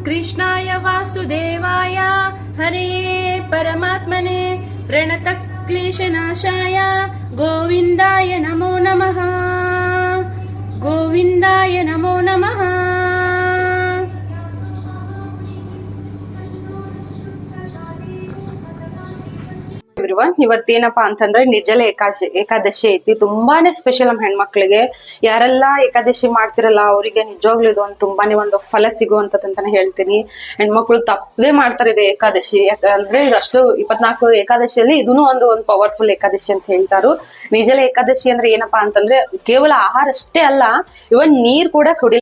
कृष्णाय वासुदेवाय हरये परमात्मने प्रणतक्लेशनाशाय गोविन्दाय नमो नमः गोविन्दाय नमो नमः। ಎವ್ರಿವನ್, ಇವತ್ತೇನಪ್ಪಾ ಅಂತಂದ್ರೆ ನಿರ್ಜಲ ಏಕಾದಶಿ ಐತಿ. ತುಂಬಾನೇ ಸ್ಪೆಷಲ್ ನಮ್ಮ ಹೆಣ್ಮಕ್ಳಿಗೆ. ಯಾರೆಲ್ಲ ಏಕಾದಶಿ ಮಾಡ್ತಿರಲ್ಲ ಅವರಿಗೆ ನಿಜವಾಗ್ಲೂ ಇದು ತುಂಬಾನೇ ಒಂದು ಫಲ ಸಿಗುವಂತದಂತಾನೆ ಹೇಳ್ತೀನಿ. ಹೆಣ್ಮಕ್ಳು ತಪ್ಪದೇ ಮಾಡ್ತಾರೆ ಇದು ಏಕಾದಶಿ. ಯಾಕಂದ್ರೆ ಇದಷ್ಟು 24 ಏಕಾದಶಿಯಲ್ಲಿ ಇದೂ ಒಂದು ಪವರ್ಫುಲ್ ಏಕಾದಶಿ ಅಂತ ಹೇಳ್ತಾರು. ನಿರ್ಜಲ ಏಕಾದಶಿ ಅಂದ್ರೆ ಏನಪ್ಪಾ ಅಂತಂದ್ರೆ ಕೇವಲ ಆಹಾರ ಅಷ್ಟೇ ಅಲ್ಲ, ಇವನ್ ನೀರ್ ಕೂಡ ಕುಡಿ